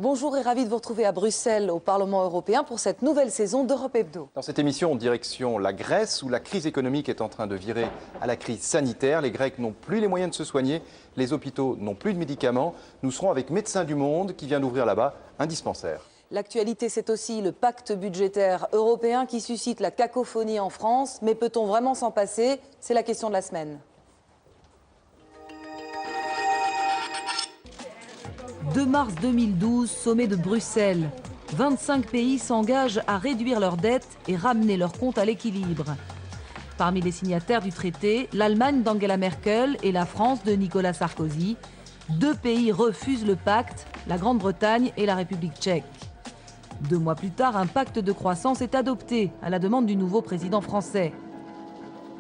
Bonjour et ravi de vous retrouver à Bruxelles, au Parlement européen, pour cette nouvelle saison d'Europe Hebdo. Dans cette émission, direction la Grèce, où la crise économique est en train de virer à la crise sanitaire. Les Grecs n'ont plus les moyens de se soigner, les hôpitaux n'ont plus de médicaments. Nous serons avec Médecins du Monde, qui vient d'ouvrir là-bas un dispensaire. L'actualité, c'est aussi le pacte budgétaire européen qui suscite la cacophonie en France. Mais peut-on vraiment s'en passer? C'est la question de la semaine. 2 mars 2012, sommet de Bruxelles. 25 pays s'engagent à réduire leurs dettes et ramener leurs comptes à l'équilibre. Parmi les signataires du traité, l'Allemagne d'Angela Merkel et la France de Nicolas Sarkozy. 2 pays refusent le pacte, la Grande-Bretagne et la République tchèque. 2 mois plus tard, un pacte de croissance est adopté à la demande du nouveau président français.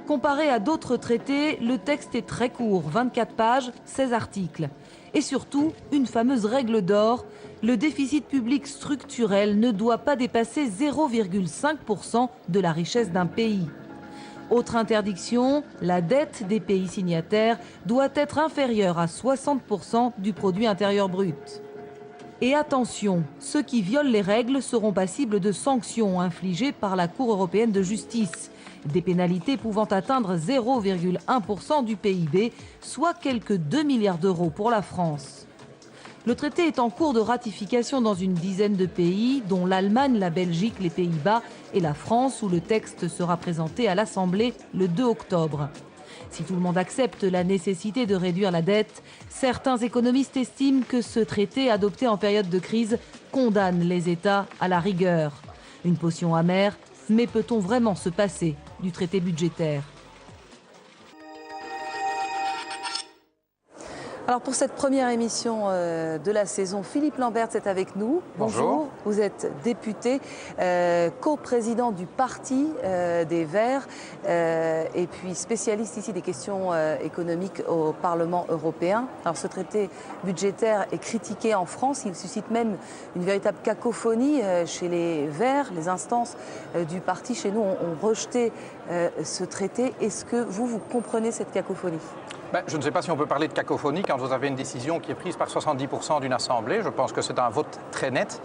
Comparé à d'autres traités, le texte est très court, 24 pages, 16 articles. Et surtout, une fameuse règle d'or, le déficit public structurel ne doit pas dépasser 0,5% de la richesse d'un pays. Autre interdiction, la dette des pays signataires doit être inférieure à 60% du produit intérieur brut. Et attention, ceux qui violent les règles seront passibles de sanctions infligées par la Cour européenne de justice. Des pénalités pouvant atteindre 0,1% du PIB, soit quelques 2 milliards d'euros pour la France. Le traité est en cours de ratification dans une dizaine de pays, dont l'Allemagne, la Belgique, les Pays-Bas et la France, où le texte sera présenté à l'Assemblée le 2 octobre. Si tout le monde accepte la nécessité de réduire la dette, certains économistes estiment que ce traité adopté en période de crise condamne les États à la rigueur. Une potion amère, mais peut-on vraiment se passer du traité budgétaire ? Alors pour cette première émission de la saison, Philippe Lambert est avec nous. Bonjour. Vous êtes député, co-président du Parti des Verts et puis spécialiste ici des questions économiques au Parlement européen. Alors ce traité budgétaire est critiqué en France, il suscite même une véritable cacophonie chez les Verts. Les instances du parti chez nous ont rejeté ce traité. Est-ce que vous comprenez cette cacophonie ? Je ne sais pas si on peut parler de cacophonie quand vous avez une décision qui est prise par 70% d'une assemblée. Je pense que c'est un vote très net.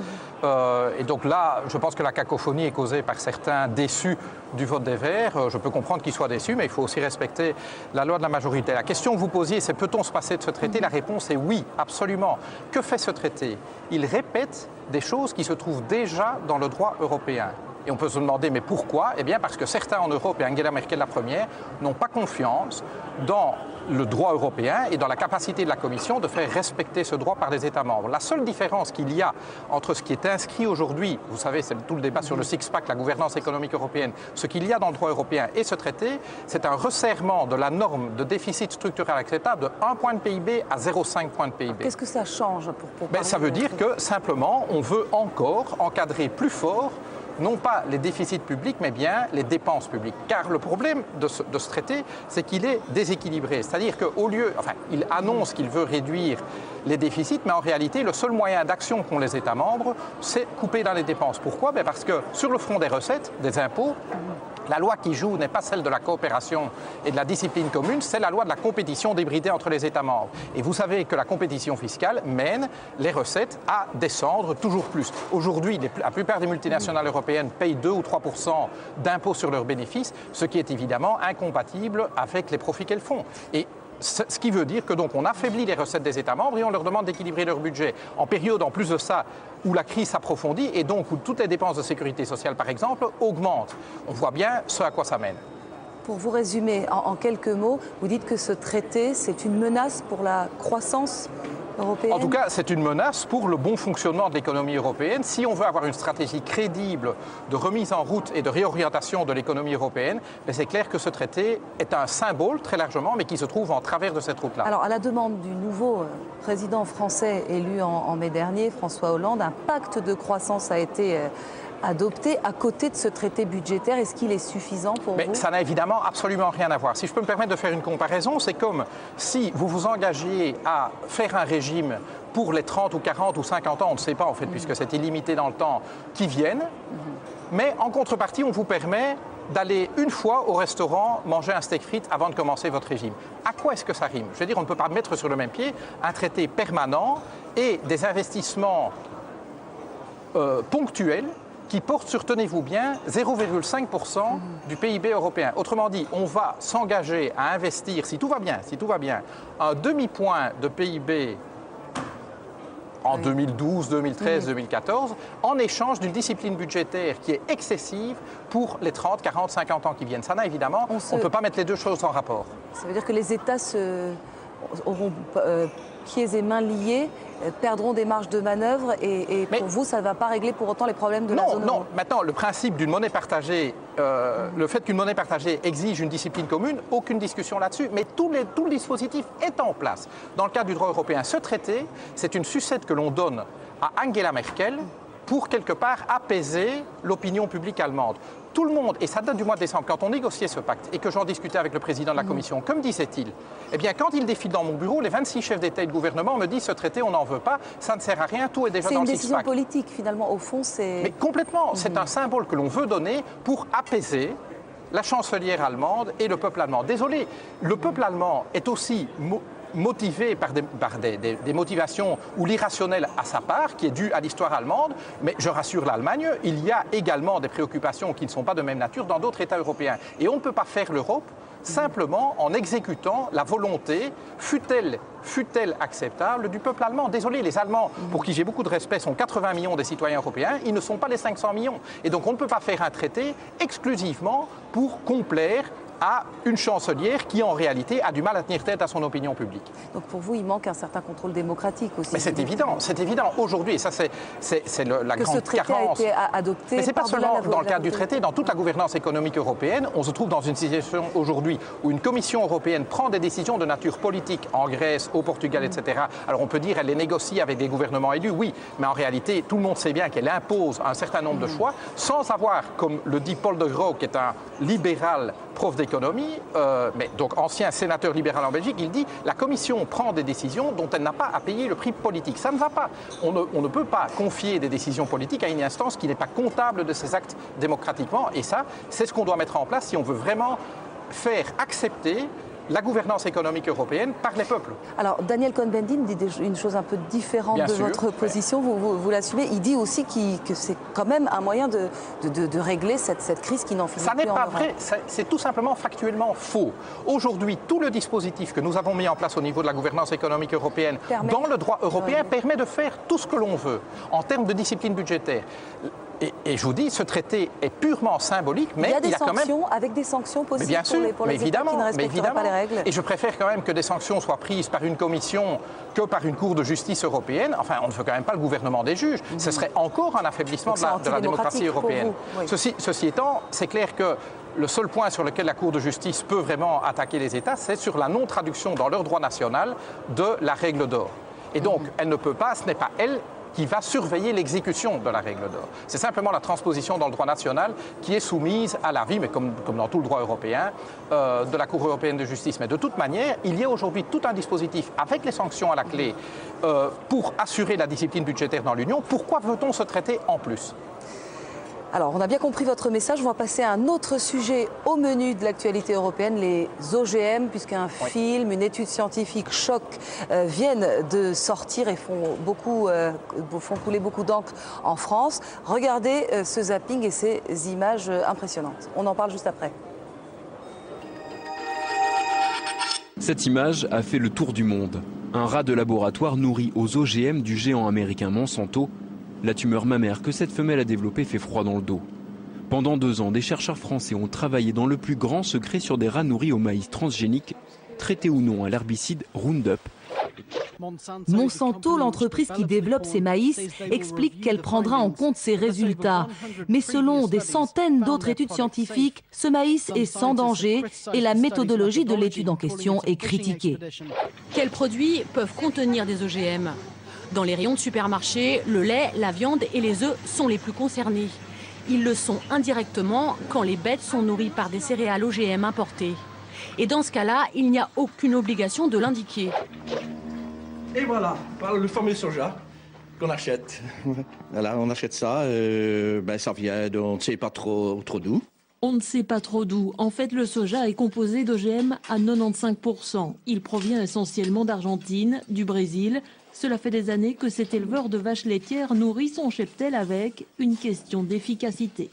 Et donc là, je pense que la cacophonie est causée par certains déçus du vote des Verts. Je peux comprendre qu'ils soient déçus, mais il faut aussi respecter la loi de la majorité. La question que vous posiez, c'est peut-on se passer de ce traité? La réponse est oui, absolument. Que fait ce traité? Il répète des choses qui se trouvent déjà dans le droit européen. Et on peut se demander, mais pourquoi? Eh bien parce que certains en Europe, et Angela Merkel la première, n'ont pas confiance dans le droit européen et dans la capacité de la Commission de faire respecter ce droit par les États membres. La seule différence qu'il y a entre ce qui est inscrit aujourd'hui, vous savez, c'est tout le débat sur le six-pack, la gouvernance économique européenne, ce qu'il y a dans le droit européen et ce traité, c'est un resserrement de la norme de déficit structurel acceptable de 1 point de PIB à 0,5 point de PIB. Qu'est-ce que ça change Ça veut dire que simplement, on veut encore encadrer plus fort non pas les déficits publics, mais bien les dépenses publiques. Car le problème de ce traité, c'est qu'il est déséquilibré. C'est-à-dire qu'au lieu, il annonce qu'il veut réduire les déficits, mais en réalité, le seul moyen d'action qu'ont les États membres, c'est couper dans les dépenses. Pourquoi? Parce que sur le front des recettes, des impôts, la loi qui joue n'est pas celle de la coopération et de la discipline commune, c'est la loi de la compétition débridée entre les États membres. Et vous savez que la compétition fiscale mène les recettes à descendre toujours plus. Aujourd'hui, la plupart des multinationales européennes payent 2 ou 3% d'impôts sur leurs bénéfices, ce qui est évidemment incompatible avec les profits qu'elles font. Et ce qui veut dire que donc on affaiblit les recettes des États membres et on leur demande d'équilibrer leur budget. En période, en plus de ça, où la crise s'approfondit et donc où toutes les dépenses de sécurité sociale, par exemple, augmentent. On voit bien ce à quoi ça mène. Pour vous résumer en quelques mots, vous dites que ce traité, c'est une menace pour la croissance européenne? En tout cas, c'est une menace pour le bon fonctionnement de l'économie européenne. Si on veut avoir une stratégie crédible de remise en route et de réorientation de l'économie européenne, c'est clair que ce traité est un symbole, très largement, mais qui se trouve en travers de cette route-là. Alors, à la demande du nouveau président français élu en mai dernier, François Hollande, un pacte de croissance a été adopté à côté de ce traité budgétaire. Est-ce qu'il est suffisant pour vous? Ça n'a évidemment absolument rien à voir. Si je peux me permettre de faire une comparaison, c'est comme si vous vous engagiez à faire un régime pour les 30 ou 40 ou 50 ans, on ne sait pas en fait, puisque c'est illimité dans le temps, qui viennent, mais en contrepartie, on vous permet d'aller une fois au restaurant manger un steak frites avant de commencer votre régime. À quoi est-ce que ça rime? Je veux dire, on ne peut pas mettre sur le même pied un traité permanent et des investissements ponctuelle qui porte sur, tenez-vous bien, 0,5% du PIB européen. Autrement dit, on va s'engager à investir, si tout va bien, un demi-point de PIB en 2012, 2013, 2014, en échange d'une discipline budgétaire qui est excessive pour les 30, 40, 50 ans qui viennent. Ça, évidemment, on ne peut pas mettre les deux choses en rapport. Ça veut dire que les États auront pieds et mains liés, perdront des marges de manœuvre et pour vous, ça ne va pas régler pour autant les problèmes de la zone euro. Non, maintenant, le principe d'une monnaie partagée, le fait qu'une monnaie partagée exige une discipline commune, aucune discussion là-dessus, mais tout le dispositif est en place. Dans le cadre du droit européen, ce traité, c'est une sucette que l'on donne à Angela Merkel pour quelque part apaiser l'opinion publique allemande. Tout le monde, et ça date du mois de décembre, quand on négociait ce pacte et que j'en discutais avec le président de la Commission, comme disait-il, eh bien quand il défile dans mon bureau, les 26 chefs d'État et de gouvernement me disent ce traité, on n'en veut pas, ça ne sert à rien, tout est déjà dans le six-pack. C'est une décision politique finalement, au fond c'est... Mais complètement, c'est un symbole que l'on veut donner pour apaiser la chancelière allemande et le peuple allemand. Désolé, le peuple allemand est aussi motivé par des motivations ou l'irrationnel à sa part, qui est dû à l'histoire allemande, mais je rassure l'Allemagne, il y a également des préoccupations qui ne sont pas de même nature dans d'autres États européens. Et on ne peut pas faire l'Europe simplement en exécutant la volonté, fût-elle acceptable, du peuple allemand. Désolé, les Allemands, pour qui j'ai beaucoup de respect, sont 80 millions des citoyens européens, ils ne sont pas les 500 millions. Et donc on ne peut pas faire un traité exclusivement pour complaire à une chancelière qui, en réalité, a du mal à tenir tête à son opinion publique. Donc pour vous, il manque un certain contrôle démocratique aussi. Mais c'est évident, aujourd'hui, et ça c'est la grande carence. Que ce traité a été adopté. Mais c'est pas seulement dans le cadre du traité, dans toute la gouvernance économique européenne, on se trouve dans une situation aujourd'hui où une Commission européenne prend des décisions de nature politique en Grèce, au Portugal, etc. Alors on peut dire qu'elle les négocie avec des gouvernements élus, oui, mais en réalité, tout le monde sait bien qu'elle impose un certain nombre de choix sans avoir, comme le dit Paul de Graux, qui est un libéral prof d'économie, mais donc ancien sénateur libéral en Belgique, il dit la Commission prend des décisions dont elle n'a pas à payer le prix politique. Ça ne va pas. On ne peut pas confier des décisions politiques à une instance qui n'est pas comptable de ses actes démocratiquement. Et ça, c'est ce qu'on doit mettre en place si on veut vraiment faire accepter la gouvernance économique européenne par les peuples. Alors, Daniel Cohn-Bendit dit une chose un peu différente de votre position, vous l'assumez. Il dit aussi que c'est quand même un moyen de régler cette crise qui n'en finit plus. Ça n'est pas vrai, c'est tout simplement factuellement faux. Aujourd'hui, tout le dispositif que nous avons mis en place au niveau de la gouvernance économique européenne dans le droit européen permet de faire tout ce que l'on veut en termes de discipline budgétaire. Et je vous dis, ce traité est purement symbolique, mais il y a quand même... avec des sanctions possibles bien sûr, pour les États qui ne respecteraient pas les règles. Et je préfère quand même que des sanctions soient prises par une commission que par une cour de justice européenne. Enfin, on ne veut quand même pas le gouvernement des juges. Ce serait encore un affaiblissement de la démocratie européenne. Oui. Ceci étant, c'est clair que le seul point sur lequel la Cour de justice peut vraiment attaquer les États, c'est sur la non-traduction dans leur droit national de la règle d'or. Et donc, elle ne peut pas, ce n'est pas elle qui va surveiller l'exécution de la règle d'or. C'est simplement la transposition dans le droit national qui est soumise à l'avis, mais comme dans tout le droit européen, de la Cour européenne de justice. Mais de toute manière, il y a aujourd'hui tout un dispositif avec les sanctions à la clé pour assurer la discipline budgétaire dans l'Union. Pourquoi veut-on ce traité en plus ? Alors, on a bien compris votre message. On va passer à un autre sujet au menu de l'actualité européenne, les OGM, puisqu'un film, une étude scientifique choc viennent de sortir et font couler beaucoup d'encre en France. Regardez ce zapping et ces images impressionnantes. On en parle juste après. Cette image a fait le tour du monde. Un rat de laboratoire nourri aux OGM du géant américain Monsanto. La tumeur mammaire que cette femelle a développée fait froid dans le dos. Pendant 2 ans, des chercheurs français ont travaillé dans le plus grand secret sur des rats nourris au maïs transgénique, traités ou non à l'herbicide Roundup. Monsanto, l'entreprise qui développe ces maïs, explique qu'elle prendra en compte ces résultats. Mais selon des centaines d'autres études scientifiques, ce maïs est sans danger et la méthodologie de l'étude en question est critiquée. Quels produits peuvent contenir des OGM ? Dans les rayons de supermarché, le lait, la viande et les œufs sont les plus concernés. Ils le sont indirectement quand les bêtes sont nourries par des céréales OGM importées. Et dans ce cas-là, il n'y a aucune obligation de l'indiquer. Et voilà, le fameux soja qu'on achète. Voilà, on achète ça, ça vient, on ne sait pas trop d'où. On ne sait pas trop d'où. En fait, le soja est composé d'OGM à 95%. Il provient essentiellement d'Argentine, du Brésil. Cela fait des années que cet éleveur de vaches laitières nourrit son cheptel avec une question d'efficacité.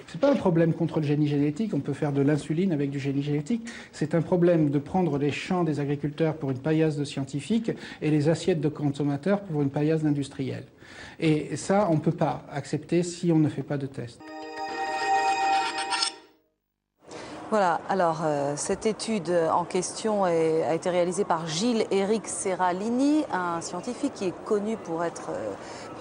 Ce n'est pas un problème contre le génie génétique, on peut faire de l'insuline avec du génie génétique. C'est un problème de prendre les champs des agriculteurs pour une paillasse de scientifiques et les assiettes de consommateurs pour une paillasse d'industriels. Et ça, on ne peut pas accepter si on ne fait pas de tests. Voilà, alors cette étude en question a été réalisée par Gilles-Éric Serralini, un scientifique qui est connu pour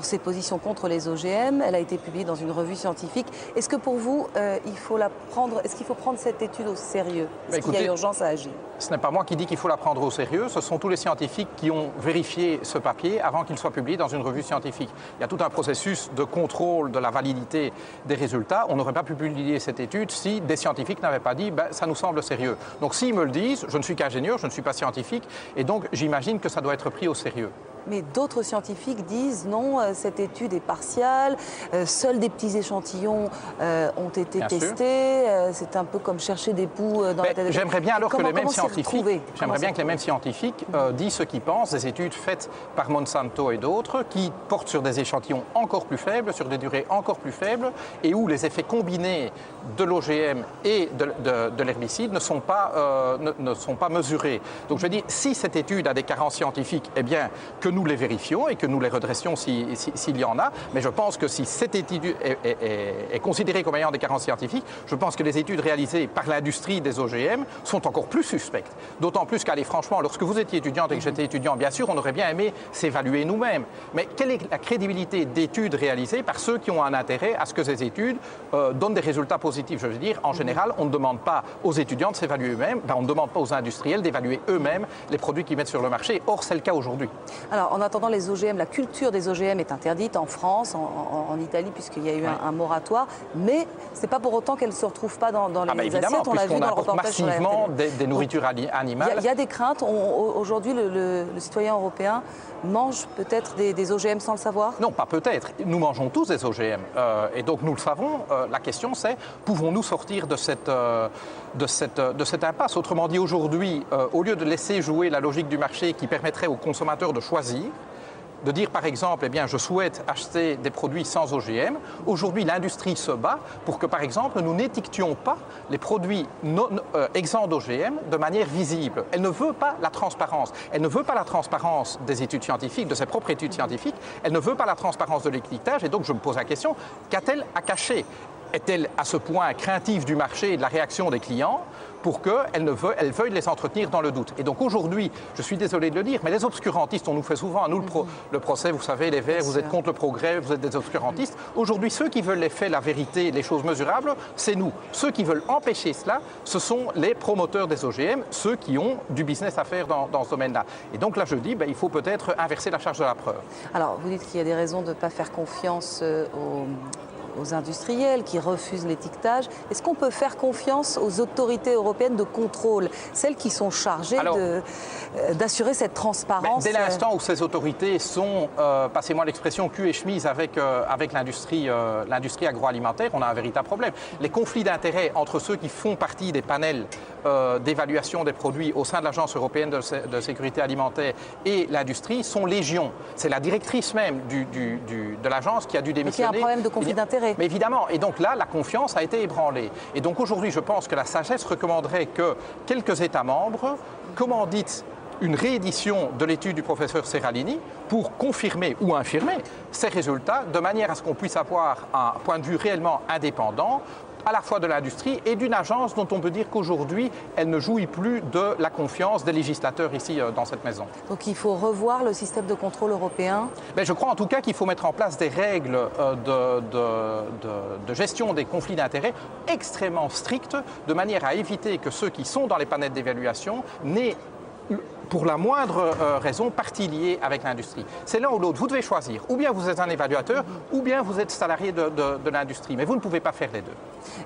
ses positions contre les OGM. Elle a été publiée dans une revue scientifique. Est-ce que pour vous, est-ce qu'il faut prendre cette étude au sérieux? Est-ce qu'il y a urgence à agir? Ce n'est pas moi qui dis qu'il faut la prendre au sérieux, ce sont tous les scientifiques qui ont vérifié ce papier avant qu'il soit publié dans une revue scientifique. Il y a tout un processus de contrôle de la validité des résultats. On n'aurait pas pu publier cette étude si des scientifiques n'avaient pas dit ça nous semble sérieux. Donc s'ils me le disent, je ne suis qu'ingénieur, je ne suis pas scientifique, et donc j'imagine que ça doit être pris au sérieux. Mais d'autres scientifiques disent non, cette étude est partiale, seuls des petits échantillons ont été testés, c'est un peu comme chercher des poux dans la tête. J'aimerais bien alors que les mêmes scientifiques disent ce qu'ils pensent des études faites par Monsanto et d'autres qui portent sur des échantillons encore plus faibles, sur des durées encore plus faibles, et où les effets combinés de l'OGM et de l'herbicide ne sont pas mesurés. Donc je veux dire, si cette étude a des carences scientifiques, eh bien que nous les vérifions et que nous les redressions s'il y en a. Mais je pense que si cette étude est considérée comme ayant des carences scientifiques, je pense que les études réalisées par l'industrie des OGM sont encore plus suspectes. D'autant plus qu'allez, franchement, lorsque vous étiez étudiante et que j'étais étudiant, bien sûr, on aurait bien aimé s'évaluer nous-mêmes. Mais quelle est la crédibilité d'études réalisées par ceux qui ont un intérêt à ce que ces études donnent des résultats positifs? Je veux dire, en général, on ne demande pas aux étudiants de s'évaluer eux-mêmes, on ne demande pas aux industriels d'évaluer eux-mêmes les produits qu'ils mettent sur le marché. Or, c'est le cas aujourd'hui. Alors, en attendant, les OGM, la culture des OGM est interdite en France, en Italie, puisqu'il y a eu un moratoire. Mais ce n'est pas pour autant qu'elle ne se retrouve pas dans les assiettes. On l'a vu dans le reportage sur la massivement des nourritures animales. Il y a des craintes. Aujourd'hui, le citoyen européen mange peut-être des OGM sans le savoir? Non, pas peut-être. Nous mangeons tous des OGM. Et donc, nous le savons. La question, c'est pouvons-nous sortir de cette impasse? Autrement dit, aujourd'hui, au lieu de laisser jouer la logique du marché qui permettrait aux consommateurs de choisir, de dire par exemple, eh bien, je souhaite acheter des produits sans OGM. Aujourd'hui, l'industrie se bat pour que, par exemple, nous n'étiquetions pas les produits exempts d'OGM de manière visible. Elle ne veut pas la transparence. Elle ne veut pas la transparence des études scientifiques, de ses propres études scientifiques. Elle ne veut pas la transparence de l'étiquetage. Et donc, je me pose la question, qu'a-t-elle à cacher? Est-elle à ce point craintive du marché et de la réaction des clients pour qu'elle veuille les entretenir dans le doute? Et donc aujourd'hui, je suis désolé de le dire, mais les obscurantistes, on nous fait souvent, à nous le procès, vous savez, les Verts, vous êtes contre le progrès, vous êtes des obscurantistes. Aujourd'hui, ceux qui veulent les faits, la vérité, les choses mesurables, c'est nous. Ceux qui veulent empêcher cela, ce sont les promoteurs des OGM, ceux qui ont du business à faire dans ce domaine-là. Et donc là, je dis, il faut peut-être inverser la charge de la preuve. Alors, vous dites qu'il y a des raisons de ne pas faire confiance aux industriels qui refusent l'étiquetage. Est-ce qu'on peut faire confiance aux autorités européennes de contrôle, celles qui sont chargées d'assurer cette transparence? Dès l'instant où ces autorités sont, passez-moi l'expression, cul et chemise avec l'industrie agroalimentaire, on a un véritable problème. Les conflits d'intérêts entre ceux qui font partie des panels d'évaluation des produits au sein de l'Agence européenne de sécurité alimentaire et l'industrie sont légion. C'est la directrice même de l'agence qui a dû démissionner. Il y a un problème de conflit d'intérêts. Mais évidemment, et donc là, la confiance a été ébranlée. Et donc aujourd'hui, je pense que la sagesse recommanderait que quelques États membres commanditent une réédition de l'étude du professeur Serralini pour confirmer ou infirmer ces résultats de manière à ce qu'on puisse avoir un point de vue réellement indépendant à la fois de l'industrie et d'une agence dont on peut dire qu'aujourd'hui, elle ne jouit plus de la confiance des législateurs ici dans cette maison. Donc il faut revoir le système de contrôle européen? Je crois en tout cas qu'il faut mettre en place des règles de gestion des conflits d'intérêts extrêmement strictes, de manière à éviter que ceux qui sont dans les panels d'évaluation n'aient pour la moindre raison, partie liée avec l'industrie. C'est l'un ou l'autre. Vous devez choisir. Ou bien vous êtes un évaluateur, ou bien vous êtes salarié de l'industrie. Mais vous ne pouvez pas faire les deux.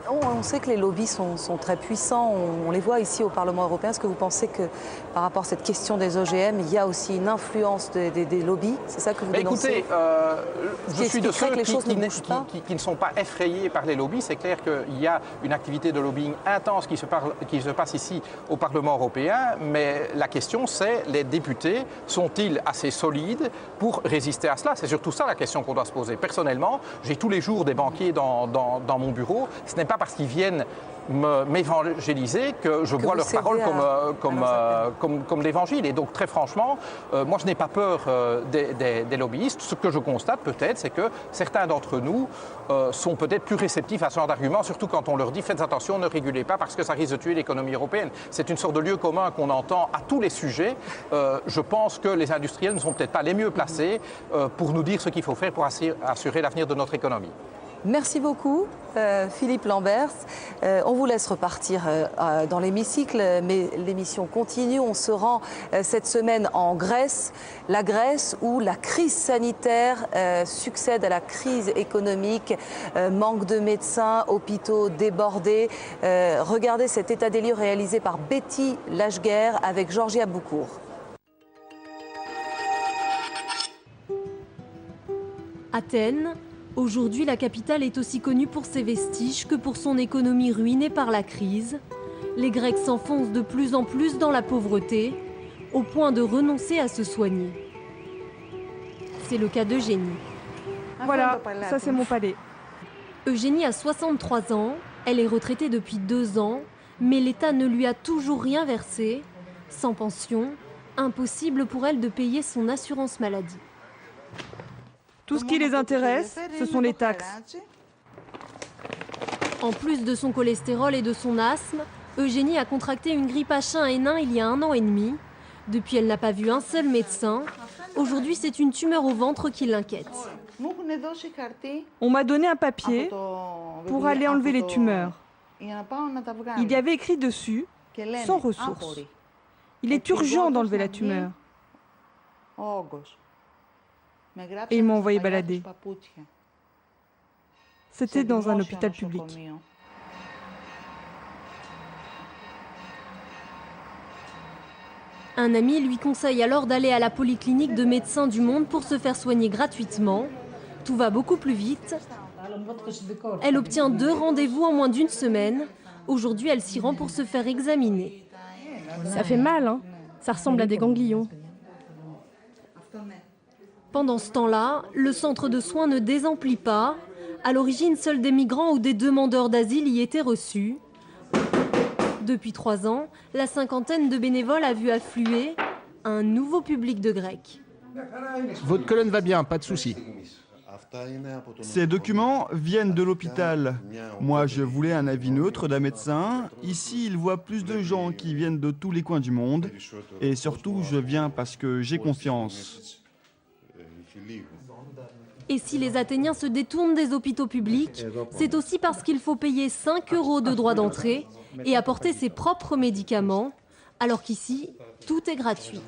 On sait que les lobbies sont très puissants. On les voit ici au Parlement européen. Est-ce que vous pensez que par rapport à cette question des OGM, il y a aussi une influence des lobbies? C'est ça que vous dénoncez? Écoutez, je suis de ceux qui ne sont pas effrayés par les lobbies. C'est clair qu'il y a une activité de lobbying intense qui se passe ici au Parlement européen. Mais la question, c'est les députés sont-ils assez solides pour résister à cela? C'est surtout ça la question qu'on doit se poser. Personnellement, j'ai tous les jours des banquiers dans mon bureau. Ce n'est pas parce qu'ils viennent m'évangéliser que je bois leur parole comme l'évangile. Et donc, très franchement, moi, je n'ai pas peur des lobbyistes. Ce que je constate peut-être, c'est que certains d'entre nous sont peut-être plus réceptifs à ce genre d'arguments, surtout quand on leur dit « faites attention, ne régulez pas parce que ça risque de tuer l'économie européenne ». C'est une sorte de lieu commun qu'on entend à tous les sujets. Je pense que les industriels ne sont peut-être pas les mieux placés pour nous dire ce qu'il faut faire pour assurer l'avenir de notre économie. Merci beaucoup, Philippe Lamberts. On vous laisse repartir dans l'hémicycle, mais l'émission continue. On se rend cette semaine en Grèce. La Grèce où la crise sanitaire succède à la crise économique, manque de médecins, hôpitaux débordés. Regardez cet état des lieux réalisé par Betty Lachguer avec Georgia Boucourt. Athènes. Aujourd'hui, la capitale est aussi connue pour ses vestiges que pour son économie ruinée par la crise. Les Grecs s'enfoncent de plus en plus dans la pauvreté, au point de renoncer à se soigner. C'est le cas d'Eugénie. Voilà, ça c'est mon palais. Eugénie a 63 ans, elle est retraitée depuis 2 ans, mais l'État ne lui a toujours rien versé. Sans pension, impossible pour elle de payer son assurance maladie. Tout ce qui les intéresse, ce sont les taxes. En plus de son cholestérol et de son asthme, Eugénie a contracté une grippe H1N1 il y a 1 an et demi. Depuis, elle n'a pas vu un seul médecin. Aujourd'hui, c'est une tumeur au ventre qui l'inquiète. On m'a donné un papier pour aller enlever les tumeurs. Il y avait écrit dessus « sans ressources ». Il est urgent d'enlever la tumeur. Et ils m'ont envoyé balader. C'était dans un hôpital public. Un ami lui conseille alors d'aller à la polyclinique de Médecins du Monde pour se faire soigner gratuitement. Tout va beaucoup plus vite. Elle obtient 2 rendez-vous en moins d'1 semaine. Aujourd'hui, elle s'y rend pour se faire examiner. Ça fait mal, hein? Ça ressemble à des ganglions. Pendant ce temps-là, le centre de soins ne désemplit pas. À l'origine, seuls des migrants ou des demandeurs d'asile y étaient reçus. Depuis 3 ans, la cinquantaine de bénévoles a vu affluer un nouveau public de Grecs. Votre colonne va bien, pas de souci. Ces documents viennent de l'hôpital. Moi, je voulais un avis neutre d'un médecin. Ici, il voit plus de gens qui viennent de tous les coins du monde. Et surtout, je viens parce que j'ai confiance. Et si les Athéniens se détournent des hôpitaux publics, c'est aussi parce qu'il faut payer 5 € de droit d'entrée et apporter ses propres médicaments, alors qu'ici, tout est gratuit.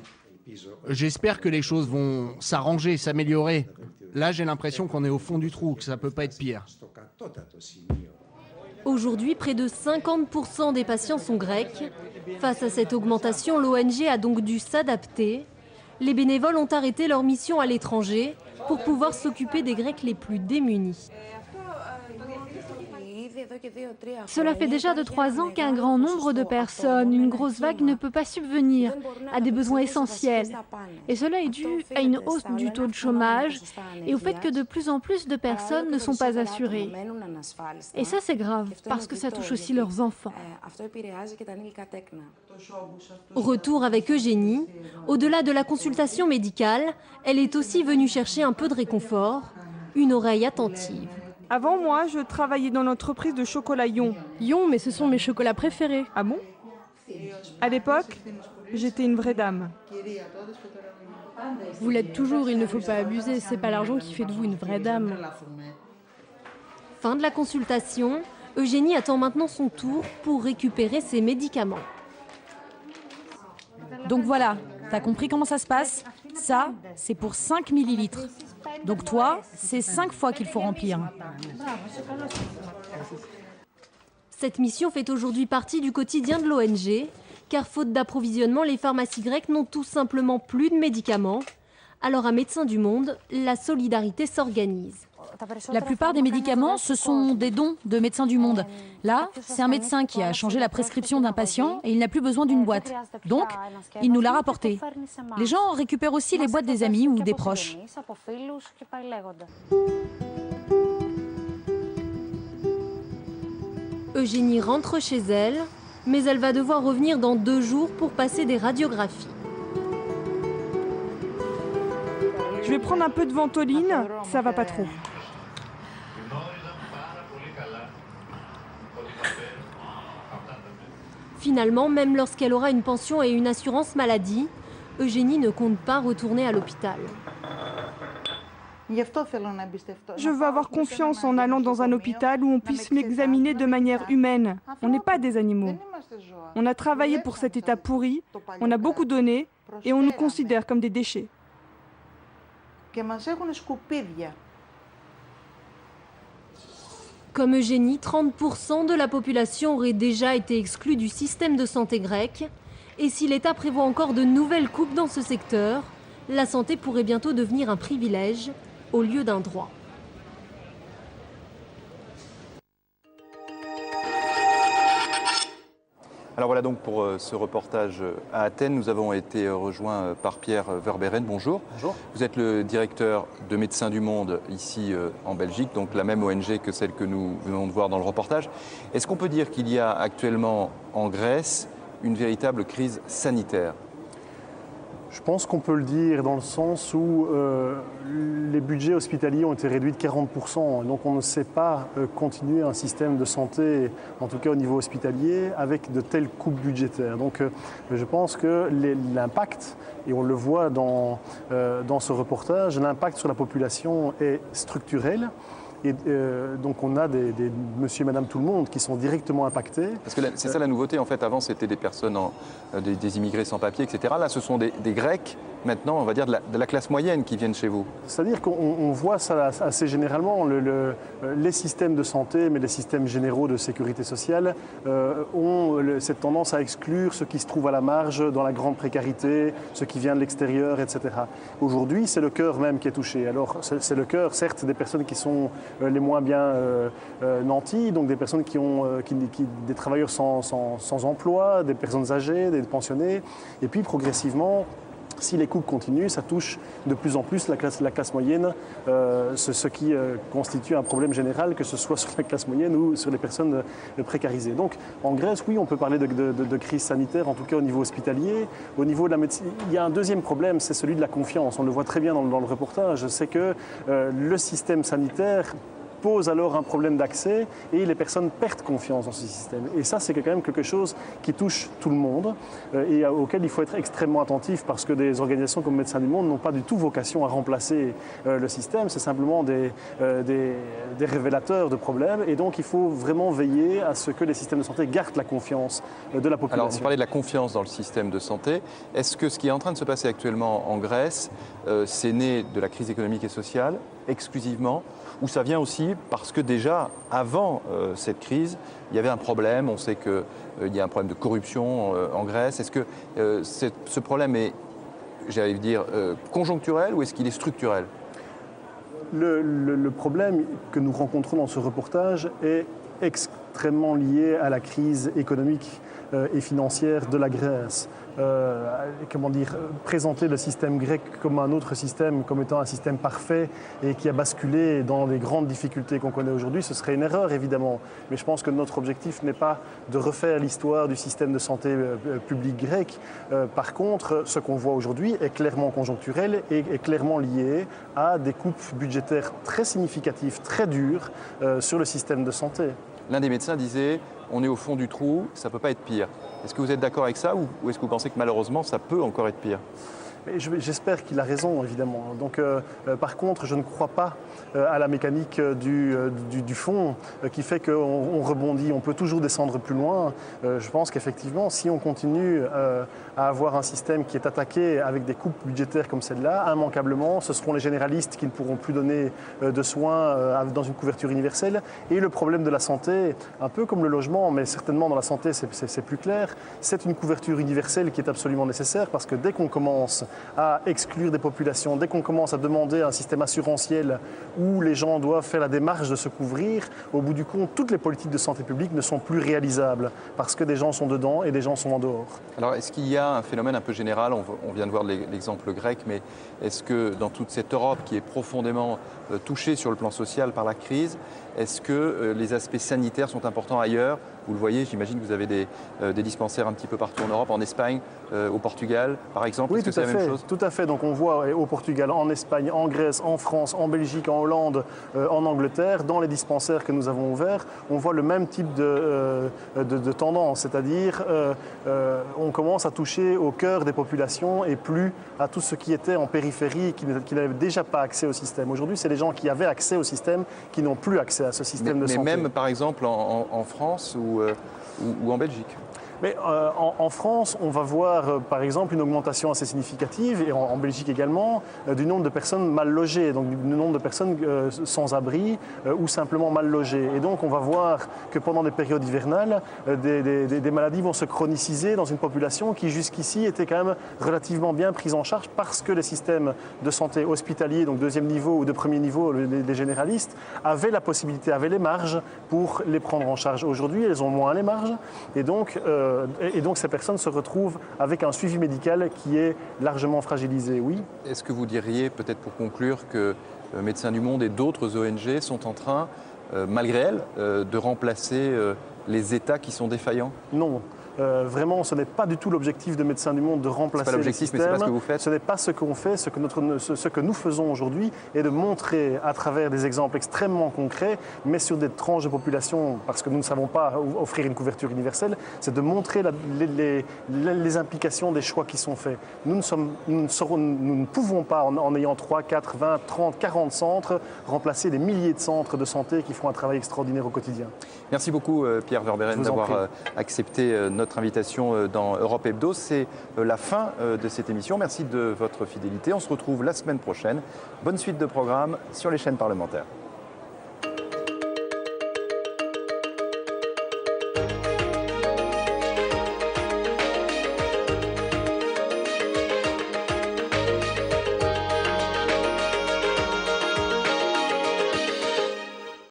J'espère que les choses vont s'arranger, s'améliorer. Là, j'ai l'impression qu'on est au fond du trou, que ça ne peut pas être pire. Aujourd'hui, près de 50% des patients sont grecs. Face à cette augmentation, l'ONG a donc dû s'adapter. Les bénévoles ont arrêté leur mission à l'étranger pour pouvoir s'occuper des Grecs les plus démunis. Cela fait déjà 2-3 ans qu'un grand nombre de personnes, une grosse vague, ne peut pas subvenir à des besoins essentiels. Et cela est dû à une hausse du taux de chômage et au fait que de plus en plus de personnes ne sont pas assurées. Et ça, c'est grave, parce que ça touche aussi leurs enfants. Retour avec Eugénie. Au-delà de la consultation médicale, elle est aussi venue chercher un peu de réconfort, une oreille attentive. Avant, moi, je travaillais dans l'entreprise de chocolat Yon. Yon, mais ce sont mes chocolats préférés. Ah bon? À l'époque, j'étais une vraie dame. Vous l'êtes toujours, il ne faut pas abuser. C'est pas l'argent qui fait de vous une vraie dame. Fin de la consultation. Eugénie attend maintenant son tour pour récupérer ses médicaments. Donc voilà, T'as compris comment ça se passe? Ça, c'est pour 5 millilitres. Donc toi, c'est 5 fois qu'il faut remplir. Cette mission fait aujourd'hui partie du quotidien de l'ONG, car faute d'approvisionnement, les pharmacies grecques n'ont tout simplement plus de médicaments. Alors à Médecins du Monde, la solidarité s'organise. La plupart des médicaments, ce sont des dons de Médecins du Monde. Là, c'est un médecin qui a changé la prescription d'un patient et il n'a plus besoin d'une boîte. Donc, il nous l'a rapporté. Les gens récupèrent aussi les boîtes des amis ou des proches. Eugénie rentre chez elle, mais elle va devoir revenir dans 2 jours pour passer des radiographies. Je vais prendre un peu de ventoline, ça va pas trop. Finalement, même lorsqu'elle aura une pension et une assurance maladie, Eugénie ne compte pas retourner à l'hôpital. Je veux avoir confiance en allant dans un hôpital où on puisse m'examiner de manière humaine. On n'est pas des animaux. On a travaillé pour cet état pourri, on a beaucoup donné et on nous considère comme des déchets. Comme Eugénie, 30% de la population aurait déjà été exclue du système de santé grec. Et si l'État prévoit encore de nouvelles coupes dans ce secteur, la santé pourrait bientôt devenir un privilège au lieu d'un droit. Alors voilà donc pour ce reportage à Athènes, nous avons été rejoints par Pierre Verberen. Bonjour. Bonjour. Vous êtes le directeur de Médecins du Monde ici en Belgique, donc la même ONG que celle que nous venons de voir dans le reportage. Est-ce qu'on peut dire qu'il y a actuellement en Grèce une véritable crise sanitaire ? Je pense qu'on peut le dire dans le sens où les budgets hospitaliers ont été réduits de 40%. Donc on ne sait pas continuer un système de santé, en tout cas au niveau hospitalier, avec de telles coupes budgétaires. Donc je pense que l'impact, et on le voit dans ce reportage, l'impact sur la population est structurel. Et donc on a des monsieur et madame tout le monde qui sont directement impactés. Parce que c'est ça la nouveauté, en fait, avant c'était des personnes, des immigrés sans papier, etc. Là ce sont des Grecs, maintenant on va dire de la classe moyenne qui viennent chez vous. C'est-à-dire qu'on voit ça assez généralement, les systèmes de santé, mais les systèmes généraux de sécurité sociale ont cette tendance à exclure ceux qui se trouvent à la marge, dans la grande précarité, ceux qui viennent de l'extérieur, etc. Aujourd'hui c'est le cœur même qui est touché. Alors c'est le cœur certes des personnes qui sont les moins bien nantis, donc des personnes des travailleurs sans emploi, des personnes âgées, des pensionnés. Et puis progressivement, si les coupes continuent, ça touche de plus en plus la classe moyenne, ce qui constitue un problème général, que ce soit sur la classe moyenne ou sur les personnes précarisées. Donc en Grèce, oui, on peut parler de crise sanitaire, en tout cas au niveau hospitalier. Au niveau de la médecine, il y a un deuxième problème, c'est celui de la confiance. On le voit très bien dans le reportage, c'est que le système sanitaire pose alors un problème d'accès et les personnes perdent confiance dans ce système. Et ça, c'est quand même quelque chose qui touche tout le monde et auquel il faut être extrêmement attentif parce que des organisations comme Médecins du Monde n'ont pas du tout vocation à remplacer le système. C'est simplement des révélateurs de problèmes et donc il faut vraiment veiller à ce que les systèmes de santé gardent la confiance de la population. Alors, vous parlez de la confiance dans le système de santé. Est-ce que ce qui est en train de se passer actuellement en Grèce, c'est né de la crise économique et sociale exclusivement, ou ça vient aussi parce que déjà, avant cette crise, il y avait un problème. On sait qu'il y a un problème de corruption en Grèce. Est-ce que ce problème est, j'allais dire, conjoncturel ou est-ce qu'il est structurel ? Le problème que nous rencontrons dans ce reportage est extrêmement lié à la crise économique et financière de la Grèce. Présenter le système grec comme un autre système, comme étant un système parfait et qui a basculé dans les grandes difficultés qu'on connaît aujourd'hui, ce serait une erreur évidemment. Mais je pense que notre objectif n'est pas de refaire l'histoire du système de santé public grec. Par contre, ce qu'on voit aujourd'hui est clairement conjoncturel et est clairement lié à des coupes budgétaires très significatives, très dures sur le système de santé. L'un des médecins disait « on est au fond du trou, ça ne peut pas être pire ». Est-ce que vous êtes d'accord avec ça ou est-ce que vous pensez que malheureusement ça peut encore être pire ? J'espère qu'il a raison, évidemment. Donc, par contre, je ne crois pas à la mécanique du fond qui fait qu'on rebondit. On peut toujours descendre plus loin. Je pense qu'effectivement, si on continue à avoir un système qui est attaqué avec des coupes budgétaires comme celle-là, immanquablement, ce seront les généralistes qui ne pourront plus donner de soins dans une couverture universelle. Et le problème de la santé, un peu comme le logement, mais certainement dans la santé, c'est plus clair, c'est une couverture universelle qui est absolument nécessaire parce que dès qu'on commence à exclure des populations, dès qu'on commence à demander un système assurantiel où les gens doivent faire la démarche de se couvrir, au bout du compte, toutes les politiques de santé publique ne sont plus réalisables parce que des gens sont dedans et des gens sont en dehors. Alors, est-ce qu'il y a un phénomène un peu général, on vient de voir l'exemple grec, mais est-ce que dans toute cette Europe qui est profondément touchée sur le plan social par la crise, est-ce que les aspects sanitaires sont importants ailleurs? Vous le voyez, j'imagine que vous avez des dispensaires un petit peu partout en Europe, en Espagne, au Portugal, par exemple. Oui, est-ce que c'est la même chose? Tout à fait. Donc on voit au Portugal, en Espagne, en Grèce, en France, en Belgique, en Hollande, en Angleterre, dans les dispensaires que nous avons ouverts, on voit le même type de tendance, c'est-à-dire on commence à toucher au cœur des populations et plus à tout ce qui était en périphérie et qui n'avaient déjà pas accès au système. Aujourd'hui, c'est les gens qui avaient accès au système qui n'ont plus accès à ce système de santé. Mais même, par exemple, en France ou en Belgique? Mais en France, on va voir par exemple une augmentation assez significative, et en Belgique également, du nombre de personnes mal logées, donc du nombre de personnes sans abri ou simplement mal logées. Et donc on va voir que pendant des périodes hivernales, des maladies vont se chroniciser dans une population qui jusqu'ici était quand même relativement bien prise en charge parce que les systèmes de santé hospitaliers, donc deuxième niveau ou de premier niveau, les généralistes, avaient la possibilité, avaient les marges pour les prendre en charge. Aujourd'hui, elles ont moins les marges et donc ces personnes se retrouvent avec un suivi médical qui est largement fragilisé, oui. Est-ce que vous diriez, peut-être pour conclure, que Médecins du Monde et d'autres ONG sont en train, malgré elles, de remplacer les États qui sont défaillants? Non. Vraiment, ce n'est pas du tout l'objectif de Médecins du Monde de remplacer le système. Mais c'est pas ce que vous faites. Ce n'est pas ce qu'on fait. Ce que nous faisons aujourd'hui est de montrer à travers des exemples extrêmement concrets, mais sur des tranches de population, parce que nous ne savons pas offrir une couverture universelle, c'est de montrer les implications des choix qui sont faits. Nous ne pouvons pas, en ayant 3, 4, 20, 30, 40 centres, remplacer des milliers de centres de santé qui font un travail extraordinaire au quotidien. Merci beaucoup Pierre Verberen d'avoir accepté notre invitation dans Europe Hebdo. C'est la fin de cette émission. Merci de votre fidélité. On se retrouve la semaine prochaine. Bonne suite de programme sur les chaînes parlementaires.